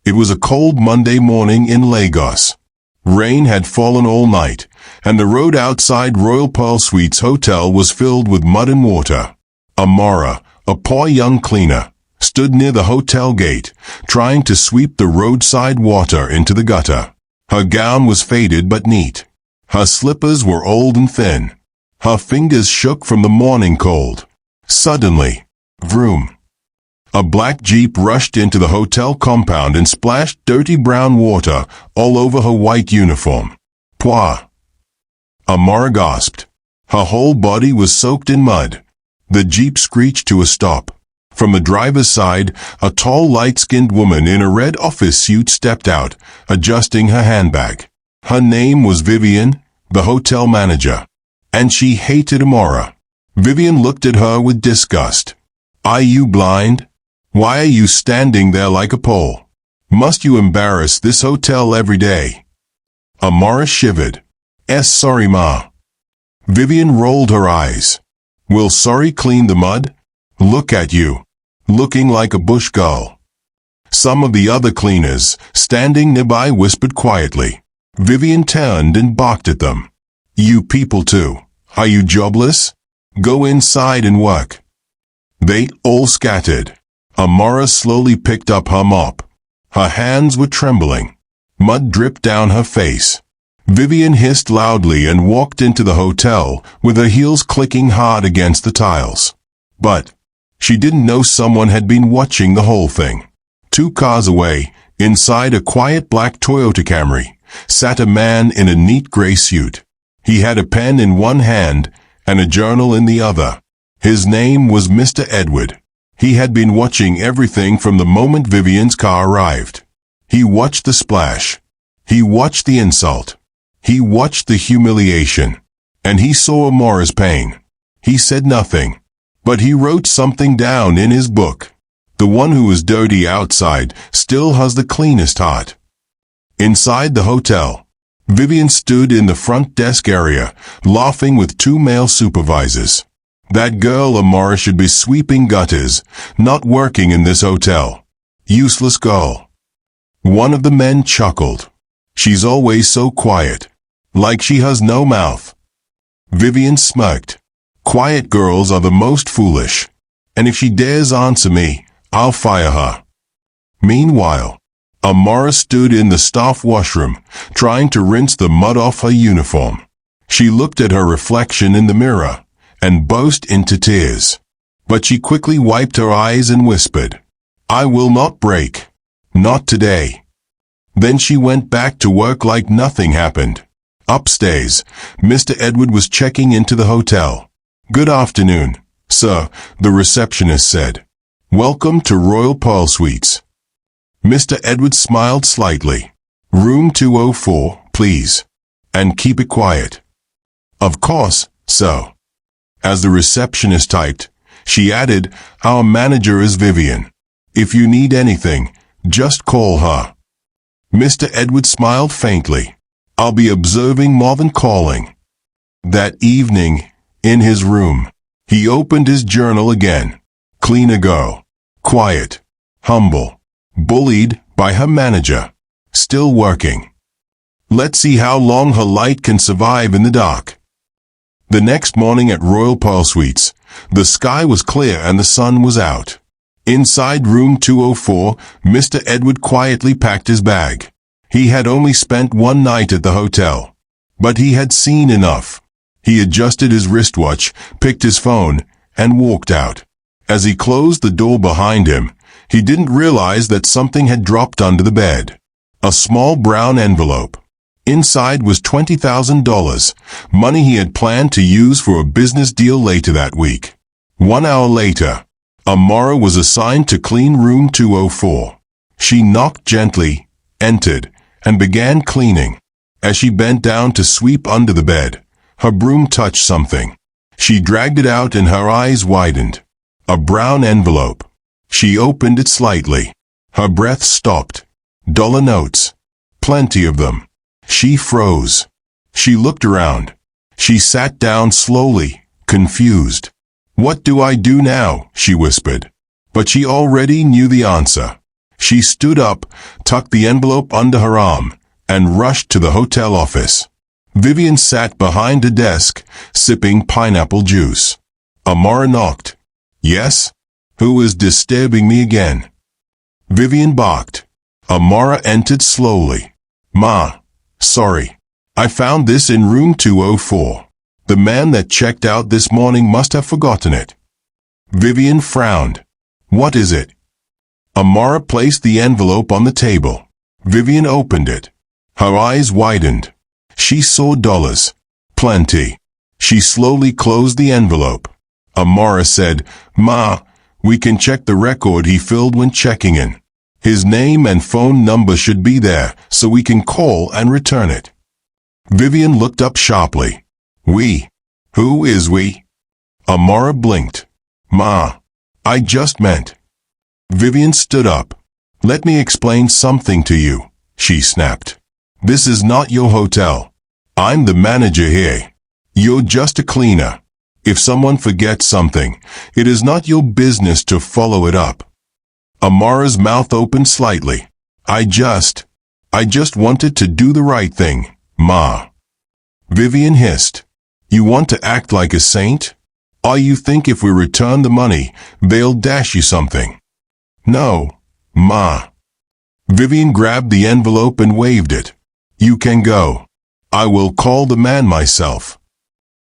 It was a cold Monday morning in Lagos. Rain had fallen all night, and the road outside Royal Pearl Suites Hotel was filled with mud and water. Amara, a poor young cleaner, stood near the hotel gate, trying to sweep the roadside water into the gutter. Her gown was faded but neat. Her slippers were old and thin. Her fingers shook from the morning cold. Suddenly, vroom! A black jeep rushed into the hotel compound and splashed dirty brown water all over her white uniform. Pwah! Amara gasped. Her whole body was soaked in mud. The jeep screeched to a stop. From the driver's side, a tall, light-skinned woman in a red office suit stepped out, adjusting her handbag. Her name was Vivien, the hotel manager. And she hated Amara. Vivien looked at her with disgust. "Are you blind? Why are you standing there like a pole? Must you embarrass this hotel every day?" Amara shivered. Sorry, ma." Vivien rolled her eyes. "Will sorry clean the mud? Look at you. Looking like a bush girl." Some of the other cleaners, standing nearby, whispered quietly. Vivien turned and barked at them. "You people too. Are you jobless? Go inside and work." They all scattered. Amara slowly picked up her mop. Her hands were trembling. Mud dripped down her face. Vivien hissed loudly and walked into the hotel, with her heels clicking hard against the tiles. But she didn't know someone had been watching the whole thing. 2 cars away, inside a quiet black Toyota Camry, sat a man in a neat gray suit. He had a pen in one hand and a journal in the other. His name was Mr. Edward. He had been watching everything from the moment Vivien's car arrived. He watched the splash. He watched the insult. He watched the humiliation. And he saw Amara's pain. He said nothing. But he wrote something down in his book. The one who is dirty outside still has the cleanest heart. Inside the hotel, Vivien stood in the front desk area, laughing with 2 male supervisors. That girl Amara should be sweeping gutters, not working in this hotel. Useless girl. One of the men chuckled. She's always so quiet. Like she has no mouth. Vivien smirked. Quiet girls are the most foolish. And if she dares answer me, I'll fire her. Meanwhile, Amara stood in the staff washroom, trying to rinse the mud off her uniform. She looked at her reflection in the mirror and burst into tears. But she quickly wiped her eyes and whispered, "I will not break. Not today." Then she went back to work like nothing happened. Upstairs, Mr. Edward was checking into the hotel. "Good afternoon, sir," the receptionist said. "Welcome to Royal Pearl Suites." Mr. Edward smiled slightly. "Room 204, please. And keep it quiet." "Of course, sir." As the receptionist typed, she added, "Our manager is Vivien. If you need anything, just call her." Mr. Edward smiled faintly. "I'll be observing more than calling." That evening, in his room, he opened his journal again. Cleaner girl. Quiet. Humble. Bullied by her manager. Still working. Let's see how long her light can survive in the dark. The next morning at Royal Pearl Suites, the sky was clear and the sun was out. Inside room 204, Mr. Edward quietly packed his bag. He had only spent 1 night at the hotel. But he had seen enough. He adjusted his wristwatch, picked his phone, and walked out. As he closed the door behind him, he didn't realize that something had dropped under the bed. A small brown envelope. Inside was $20,000, money he had planned to use for a business deal later that week. 1 hour later, Amara was assigned to clean room 204. She knocked gently, entered, and began cleaning. As she bent down to sweep under the bed, her broom touched something. She dragged it out and her eyes widened. A brown envelope. She opened it slightly. Her breath stopped. Dollar notes. Plenty of them. She froze. She looked around. She sat down slowly, confused. "What do I do now?" she whispered. But she already knew the answer. She stood up, tucked the envelope under her arm, and rushed to the hotel office. Vivien sat behind a desk, sipping pineapple juice. Amara knocked. "Yes? Who is disturbing me again?" Vivien barked. Amara entered slowly. "Ma, sorry. I found this in room 204. The man that checked out this morning must have forgotten it." Vivien frowned. "What is it?" Amara placed the envelope on the table. Vivien opened it. Her eyes widened. She saw dollars. Plenty. She slowly closed the envelope. Amara said, "Ma, we can check the record he filled when checking in. His name and phone number should be there, so we can call and return it." Vivien looked up sharply. "We? Who is we?" Amara blinked. "Ma, I just meant." Vivien stood up. "Let me explain something to you," she snapped. "This is not your hotel. I'm the manager here. You're just a cleaner. If someone forgets something, it is not your business to follow it up." Amara's mouth opened slightly. I just wanted to do the right thing, Ma." Vivien hissed. "You want to act like a saint? Or you think if we return the money, they'll dash you something?" "No, Ma." Vivien grabbed the envelope and waved it. "You can go. I will call the man myself."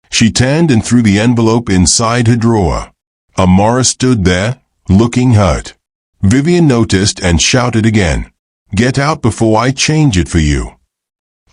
She turned and threw the envelope inside her drawer. Amara stood there, looking hurt. Vivien noticed and shouted again, "Get out before I change it for you."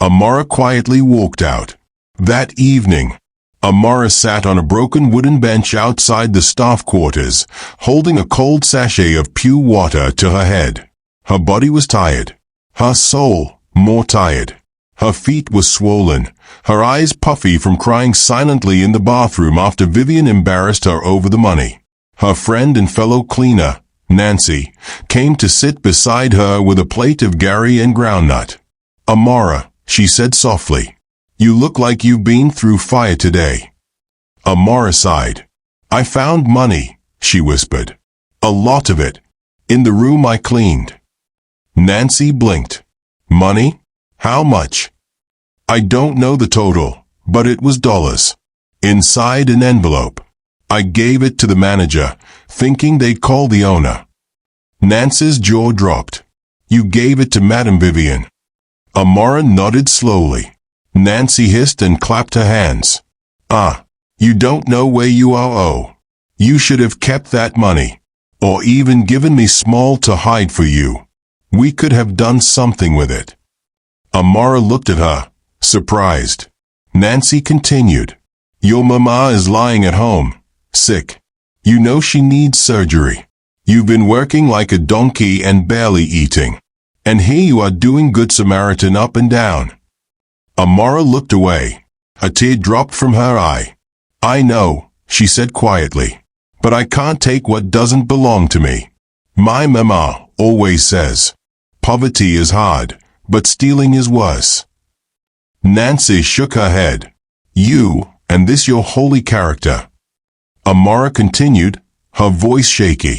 Amara quietly walked out. That evening, Amara sat on a broken wooden bench outside the staff quarters, holding a cold sachet of pure water to her head. Her body was tired. Her soul, more tired. Her feet were swollen, her eyes puffy from crying silently in the bathroom after Vivien embarrassed her over the money. Her friend and fellow cleaner, Nancy, came to sit beside her with a plate of Gary and groundnut. "Amara," she said softly, "you look like you've been through fire today." Amara sighed. "I found money," she whispered. "A lot of it. In the room I cleaned." Nancy blinked. "Money? How much?" "I don't know the total, but it was dollars. Inside an envelope. I gave it to the manager, thinking they'd call the owner." Nancy's jaw dropped. "You gave it to Madame Vivien." Amara nodded slowly. Nancy hissed and clapped her hands. "Ah, you don't know where you are. Oh, you should have kept that money. Or even given me small to hide for you. We could have done something with it." Amara looked at her, surprised. Nancy continued, "Your mama is lying at home, sick. You know she needs surgery. You've been working like a donkey and barely eating. And here you are doing Good Samaritan up and down." Amara looked away. A tear dropped from her eye. "I know," she said quietly, "but I can't take what doesn't belong to me. My mama always says, poverty is hard, but stealing is worse." Nancy shook her head. "You, and this your holy character." Amara continued, her voice shaky.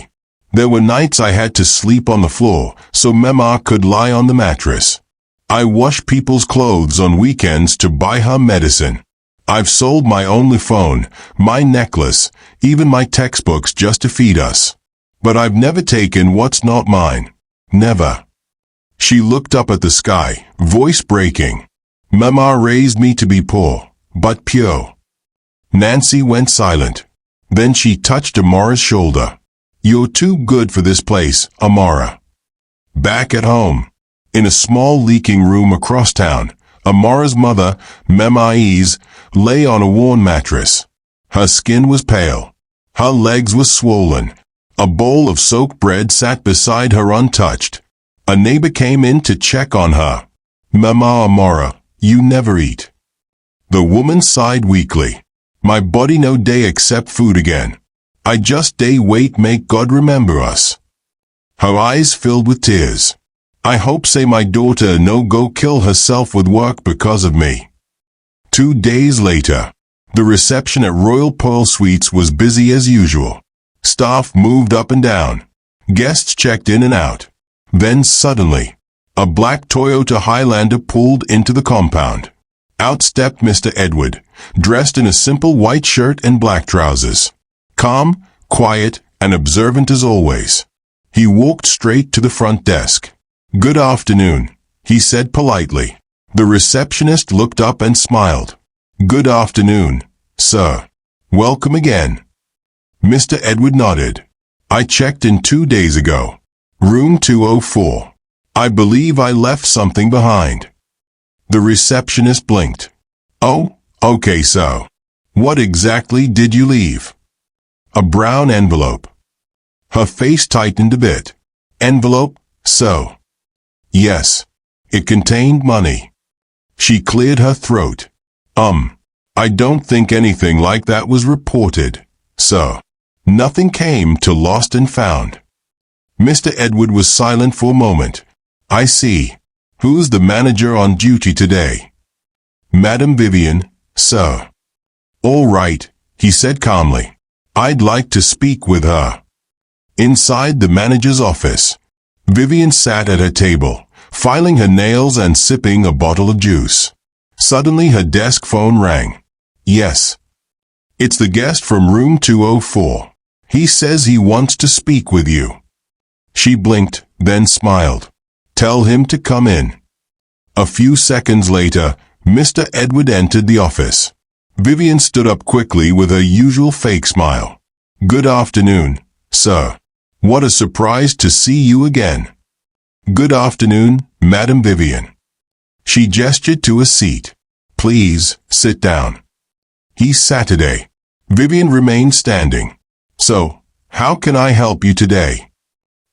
"There were nights I had to sleep on the floor, so Mama could lie on the mattress. I wash people's clothes on weekends to buy her medicine. I've sold my only phone, my necklace, even my textbooks just to feed us. But I've never taken what's not mine. Never." She looked up at the sky, voice breaking. "Mama raised me to be poor, but pure." Nancy went silent. Then she touched Amara's shoulder. "You're too good for this place, Amara." Back at home, in a small leaking room across town, Amara's mother, Memai's, lay on a worn mattress. Her skin was pale. Her legs were swollen. A bowl of soaked bread sat beside her untouched. A neighbor came in to check on her. "Mama Amara, you never eat." The woman sighed weakly. "My body no day accept food again. I just day wait make God remember us." Her eyes filled with tears. "I hope say my daughter no go kill herself with work because of me." 2 days later, the reception at Royal Pearl Suites was busy as usual. Staff moved up and down. Guests checked in and out. Then suddenly, a black Toyota Highlander pulled into the compound. Out stepped Mr. Edward, dressed in a simple white shirt and black trousers. Calm, quiet, and observant as always. He walked straight to the front desk. "Good afternoon," he said politely. The receptionist looked up and smiled. "Good afternoon, sir. Welcome again." Mr. Edward nodded. "I checked in 2 days ago. Room 204. I believe I left something behind." The receptionist blinked. "Oh, okay, so. What exactly did you leave?" "A brown envelope." Her face tightened a bit. "Envelope, so?" "Yes. It contained money." She cleared her throat. I don't think anything like that was reported, so. Nothing came to lost and found." Mr. Edward was silent for a moment. "I see. Who's the manager on duty today?" "Madam Vivien, sir." "All right," he said calmly. "I'd like to speak with her." Inside the manager's office, Vivien sat at her table, filing her nails and sipping a bottle of juice. Suddenly her desk phone rang. "Yes. It's the guest from room 204. He says he wants to speak with you." She blinked, then smiled. "Tell him to come in." A few seconds later, Mr. Edward entered the office. Vivien stood up quickly with her usual fake smile. "Good afternoon, sir. What a surprise to see you again." "Good afternoon, Madam Vivien." She gestured to a seat. "Please, sit down." He sat today. Vivien remained standing. "So, how can I help you today?"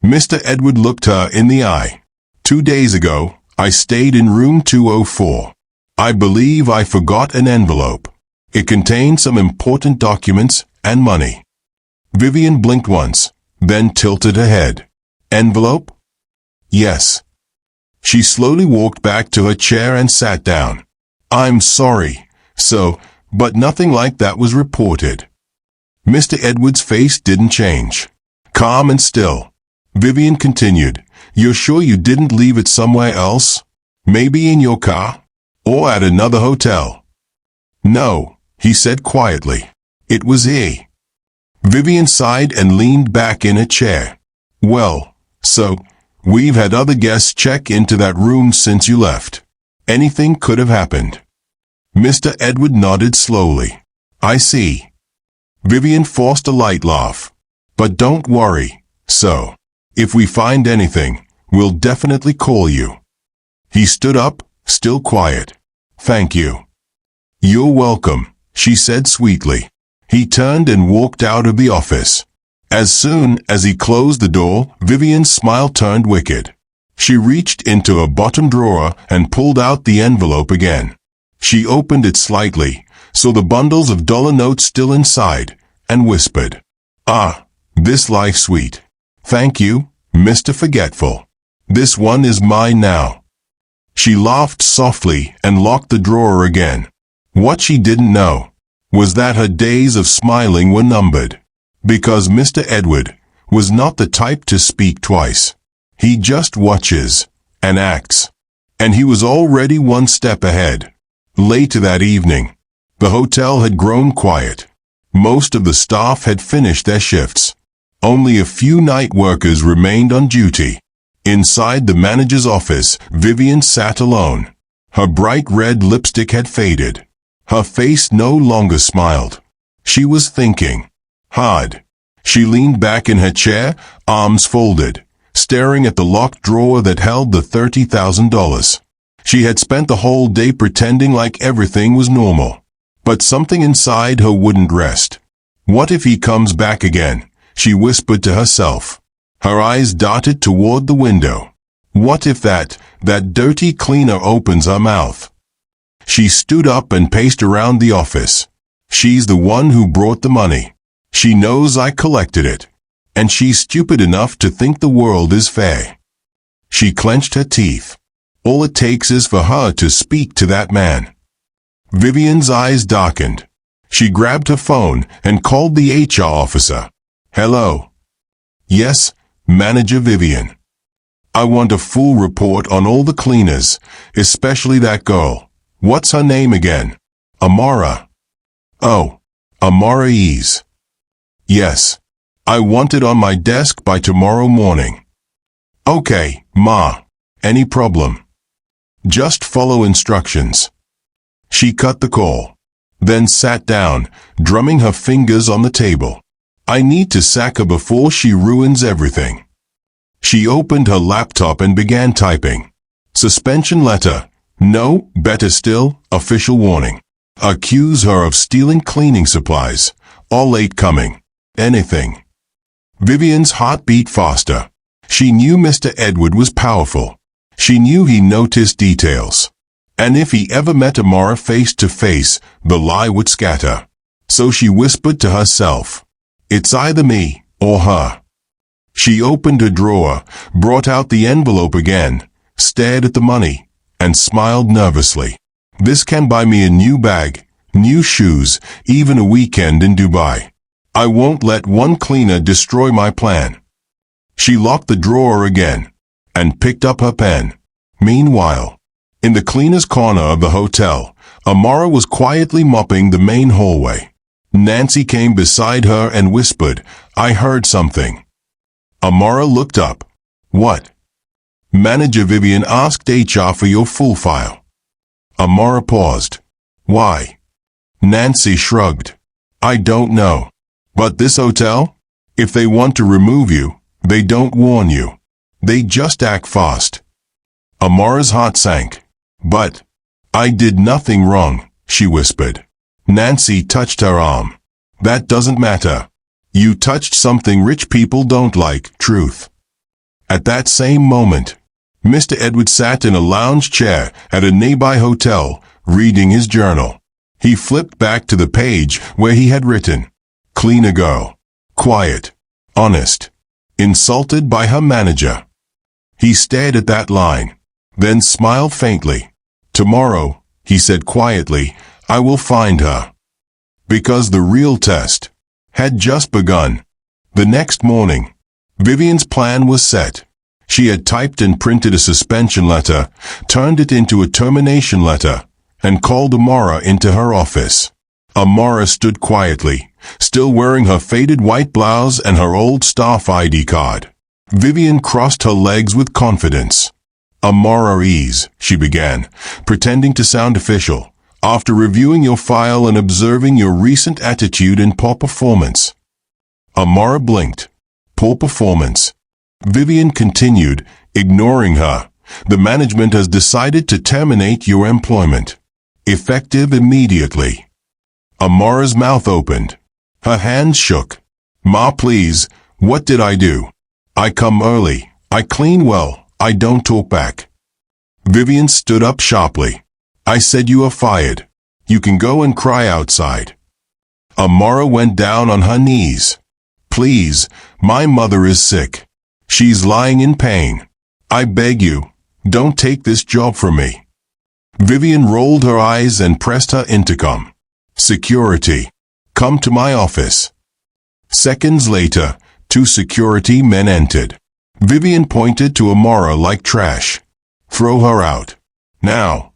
Mr. Edward looked her in the eye. 2 days ago, I stayed in room 204. I believe I forgot an envelope. It contained some important documents and money." Vivien blinked once, then tilted her head. "Envelope?" "Yes." She slowly walked back to her chair and sat down. "I'm sorry, but nothing like that was reported." Mr. Edward's face didn't change. Calm and still. Vivien continued, "You're sure you didn't leave it somewhere else? Maybe in your car? Or at another hotel?" "No," he said quietly. "It was here." Vivien sighed and leaned back in a chair. "Well, so, we've had other guests check into that room since you left. Anything could have happened." Mr. Edward nodded slowly. "I see." Vivien forced a light laugh. "But don't worry, so. If we find anything, we'll definitely call you." He stood up, still quiet. "Thank you." "You're welcome," she said sweetly. He turned and walked out of the office. As soon as he closed the door, Vivien's smile turned wicked. She reached into a bottom drawer and pulled out the envelope again. She opened it slightly, saw the bundles of dollar notes still inside, and whispered, "Ah, this life sweet. Thank you, Mr. Forgetful. This one is mine now." She laughed softly and locked the drawer again. What she didn't know was that her days of smiling were numbered. Because Mr. Edward was not the type to speak twice. He just watches and acts. And he was already one step ahead. Later that evening, the hotel had grown quiet. Most of the staff had finished their shifts. Only a few night workers remained on duty. Inside the manager's office, Vivien sat alone. Her bright red lipstick had faded. Her face no longer smiled. She was thinking. Hard. She leaned back in her chair, arms folded, staring at the locked drawer that held the $30,000. She had spent the whole day pretending like everything was normal. But something inside her wouldn't rest. What if he comes back again? She whispered to herself. Her eyes darted toward the window. What if that dirty cleaner opens her mouth? She stood up and paced around the office. She's the one who brought the money. She knows I collected it. And she's stupid enough to think the world is fair. She clenched her teeth. All it takes is for her to speak to that man. Vivien's eyes darkened. She grabbed her phone and called the HR officer. Hello. Yes, Manager Vivien. I want a full report on all the cleaners, especially that girl. What's her name again? Amara. Oh, Amara Ease. Yes. I want it on my desk by tomorrow morning. Okay, Ma. Any problem? Just follow instructions. She cut the call, then sat down, drumming her fingers on the table. I need to sack her before she ruins everything. She opened her laptop and began typing. Suspension letter. No, better still, official warning. Accuse her of stealing cleaning supplies. All late coming. Anything. Vivien's heart beat faster. She knew Mr. Edward was powerful. She knew he noticed details. And if he ever met Amara face to face, the lie would scatter. So she whispered to herself, "It's either me or her." She opened a drawer, brought out the envelope again, stared at the money, and smiled nervously. "This can buy me a new bag, new shoes, even a weekend in Dubai. I won't let one cleaner destroy my plan." She locked the drawer again, and picked up her pen. Meanwhile, in the cleaner's corner of the hotel, Amara was quietly mopping the main hallway. Nancy came beside her and whispered, "I heard something." Amara looked up. "What?" Manager Vivien asked HR for your full file. Amara paused. "Why?" Nancy shrugged. "I don't know. But this hotel? If they want to remove you, they don't warn you. They just act fast." Amara's heart sank. "But I did nothing wrong," she whispered. Nancy touched her arm. "That doesn't matter. You touched something rich people don't like, truth." At that same moment, Mr. Edward sat in a lounge chair at a nearby hotel, reading his journal. He flipped back to the page where he had written, "Cleaner girl. Quiet. Honest. Insulted by her manager." He stared at that line, then smiled faintly. "Tomorrow," he said quietly, "I will find her." Because the real test had just begun. The next morning, Vivien's plan was set. She had typed and printed a suspension letter, turned it into a termination letter, and called Amara into her office. Amara stood quietly, still wearing her faded white blouse and her old staff ID card. Vivien crossed her legs with confidence. "Amara Ease," she began, pretending to sound official. "After reviewing your file and observing your recent attitude and poor performance." Amara blinked. "Poor performance." Vivien continued, ignoring her. "The management has decided to terminate your employment. Effective immediately." Amara's mouth opened. Her hands shook. "Ma, please, what did I do? I come early. I clean well. I don't talk back." Vivien stood up sharply. "I said you are fired. You can go and cry outside." Amara went down on her knees. "Please, my mother is sick. She's lying in pain. I beg you, don't take this job from me." Vivien rolled her eyes and pressed her intercom. "Security. Come to my office." Seconds later, 2 security men entered. Vivien pointed to Amara like trash. "Throw her out. Now."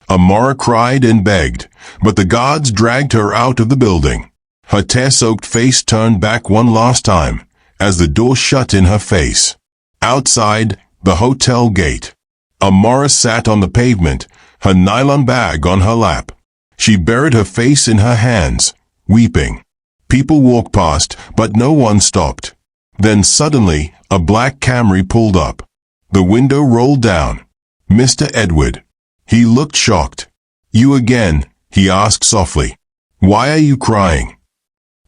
Amara cried and begged, but the guards dragged her out of the building. Her tear-soaked face turned back one last time, as the door shut in her face. Outside, the hotel gate, Amara sat on the pavement, her nylon bag on her lap. She buried her face in her hands, weeping. People walked past, but no one stopped. Then suddenly, a black Camry pulled up. The window rolled down. Mr. Edward. He looked shocked. "You again?" he asked softly. "Why are you crying?"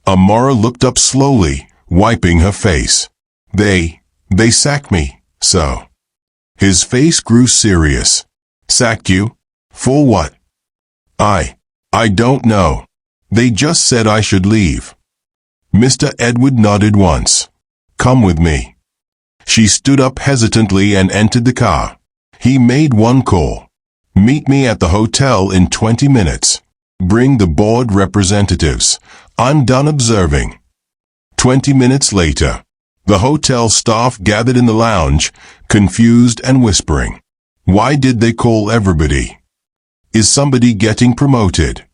Amara looked up slowly, wiping her face. They sacked me, so." His face grew serious. "Sacked you? For what?" I don't know. They just said I should leave." Mr. Edward nodded once. "Come with me." She stood up hesitantly and entered the car. He made one call. "Meet me at the hotel in 20 minutes. Bring the board representatives. I'm done observing." 20 minutes later, The hotel staff gathered in the lounge, confused and whispering. Why did they call everybody? Is somebody getting promoted?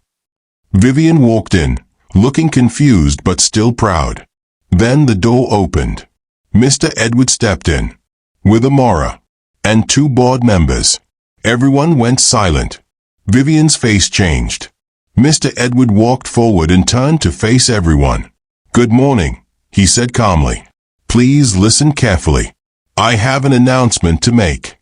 Vivien walked in, looking confused but still proud. Then the door opened. Mr. Edward stepped in, with Amara, and 2 board members. Everyone went silent. Vivien's face changed. Mr. Edward walked forward and turned to face everyone. Good morning, he said calmly. Please listen carefully. I have an announcement to make.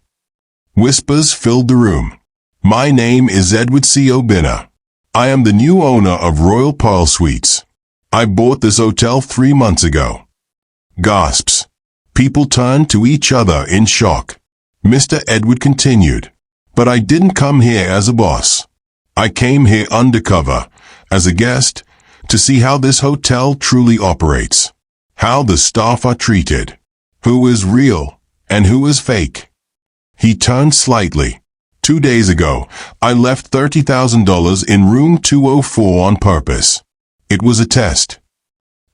Whispers filled the room. My name is Edward C. Obinna. I am the new owner of Royal Pearl Suites. I bought this hotel 3 months ago. Gasps. People turned to each other in shock. Mr. Edward continued. But I didn't come here as a boss. I came here undercover, as a guest, to see how this hotel truly operates. How the staff are treated. Who is real, and who is fake. He turned slightly. 2 days ago, I left $30,000 in room 204 on purpose. It was a test.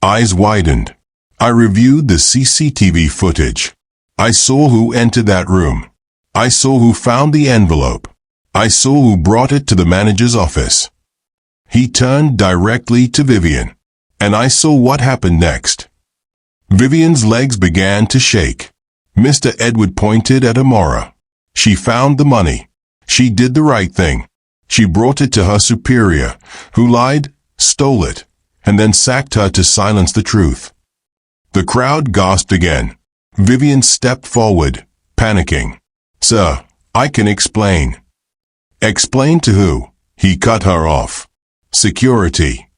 Eyes widened. I reviewed the CCTV footage. I saw who entered that room. I saw who found the envelope. I saw who brought it to the manager's office. He turned directly to Vivien, and I saw what happened next. Vivien's legs began to shake. Mr. Edward pointed at Amara. She found the money. She did the right thing. She brought it to her superior, who lied, stole it, and then sacked her to silence the truth. The crowd gasped again. Vivien stepped forward, panicking. Sir, I can explain. Explain to who? He cut her off. Security.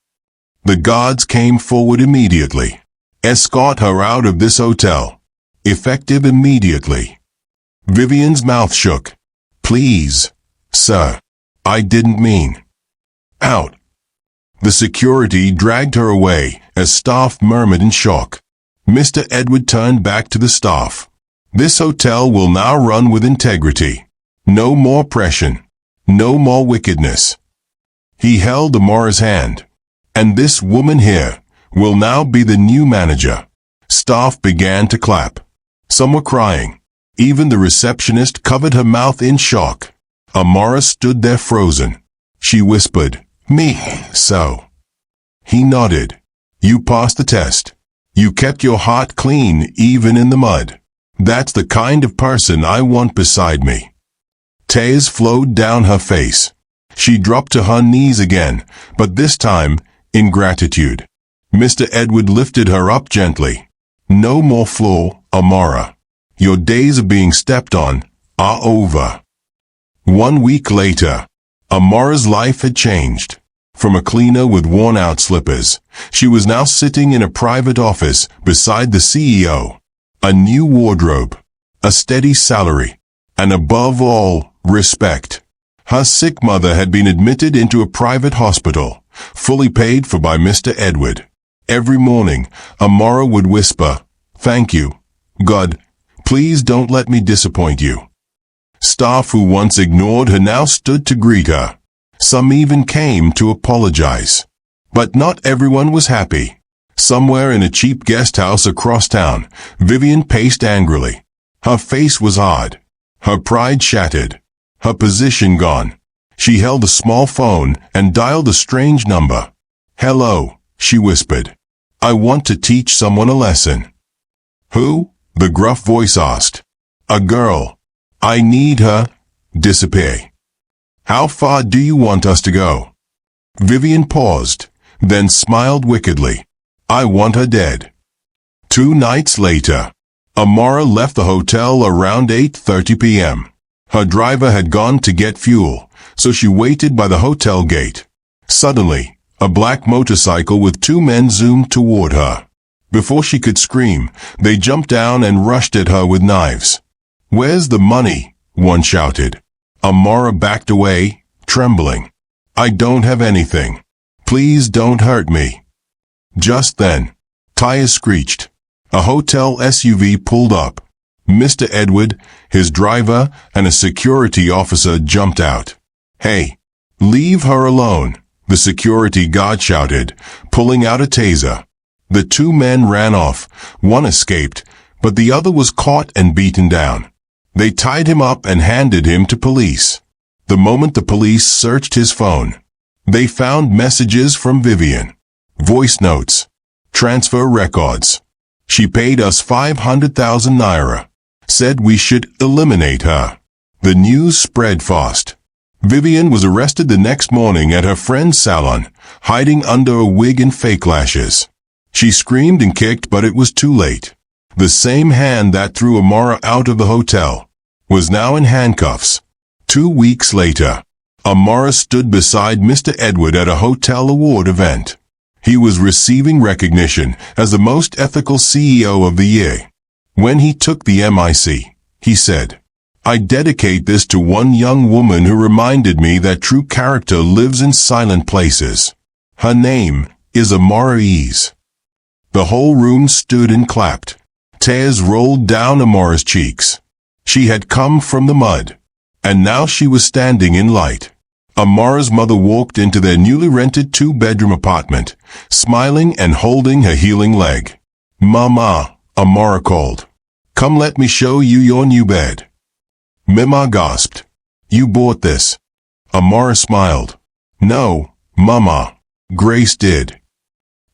The guards came forward immediately. Escort her out of this hotel. Effective immediately. Vivien's mouth shook. Please, sir. I didn't mean. Out. The security dragged her away as staff murmured in shock. Mr. Edward turned back to the staff. This hotel will now run with integrity. No more oppression. No more wickedness. He held Amara's hand. And this woman here will now be the new manager. Staff began to clap. Some were crying. Even the receptionist covered her mouth in shock. Amara stood there frozen. She whispered, Me, so. He nodded. You passed the test. You kept your heart clean even in the mud. That's the kind of person I want beside me. Tears flowed down her face. She dropped to her knees again, but this time in gratitude. Mr. Edward lifted her up gently. No more floor, Amara. Your days of being stepped on are over. 1 week later, Amara's life had changed. From a cleaner with worn-out slippers, she was now sitting in a private office beside the CEO. A new wardrobe, a steady salary, and above all, respect. Her sick mother had been admitted into a private hospital, fully paid for by Mr. Edward. Every morning, Amara would whisper, Thank you, God. Please don't let me disappoint you. Staff who once ignored her now stood to greet her. Some even came to apologize. But not everyone was happy. Somewhere in a cheap guest house across town, Vivien paced angrily. Her face was hard. Her pride shattered. Her position gone. She held a small phone and dialed a strange number. Hello, she whispered. I want to teach someone a lesson. Who? The gruff voice asked. A girl. I need her. Disappear. How far do you want us to go? Vivien paused, then smiled wickedly. I want her dead. 2 nights later, Amara left the hotel around 8:30 p.m. Her driver had gone to get fuel, so she waited by the hotel gate. Suddenly, a black motorcycle with 2 men zoomed toward her. Before she could scream, they jumped down and rushed at her with knives. Where's the money? One shouted. Amara backed away, trembling. I don't have anything. Please don't hurt me. Just then, tires screeched. A hotel SUV pulled up. Mr. Edward, his driver, and a security officer jumped out. Hey, leave her alone, the security guard shouted, pulling out a taser. The two men ran off. One escaped, but the other was caught and beaten down. They tied him up and handed him to police. The moment the police searched his phone, they found messages from Vivien, voice notes, transfer records. She paid us 500,000 naira, said we should eliminate her. The news spread fast. Vivien was arrested the next morning at her friend's salon, hiding under a wig and fake lashes. She screamed and kicked, but it was too late. The same hand that threw Amara out of the hotel was now in handcuffs. 2 weeks later, Amara stood beside Mr. Edward at a hotel award event. He was receiving recognition as the most ethical CEO of the year. When he took the MIC, he said, "I dedicate this to one young woman who reminded me that true character lives in silent places. Her name is Amara." The whole room stood and clapped. Tears rolled down Amara's cheeks. She had come from the mud, and now she was standing in light. Amara's mother walked into their newly rented 2-bedroom apartment, smiling and holding her healing leg. "Mama," Amara called. "Come, let me show you your new bed." Mima gasped. "You bought this?" Amara smiled. "No, Mama. Grace did."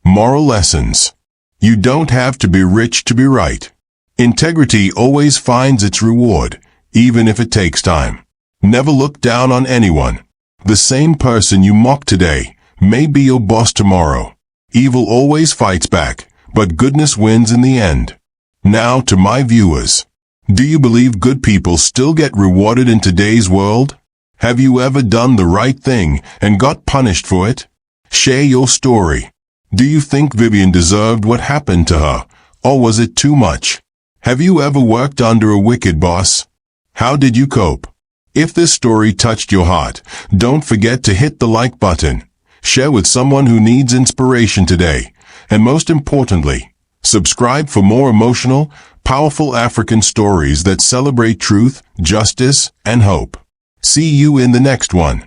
Moral lessons. You don't have to be rich to be right. Integrity always finds its reward, even if it takes time. Never look down on anyone. The same person you mock today may be your boss tomorrow. Evil always fights back, but goodness wins in the end. Now to my viewers. Do you believe good people still get rewarded in today's world? Have you ever done the right thing and got punished for it? Share your story. Do you think Vivien deserved what happened to her, or was it too much? Have you ever worked under a wicked boss? How did you cope? If this story touched your heart, don't forget to hit the like button, share with someone who needs inspiration today, and most importantly, subscribe for more emotional, powerful African stories that celebrate truth, justice, and hope. See you in the next one.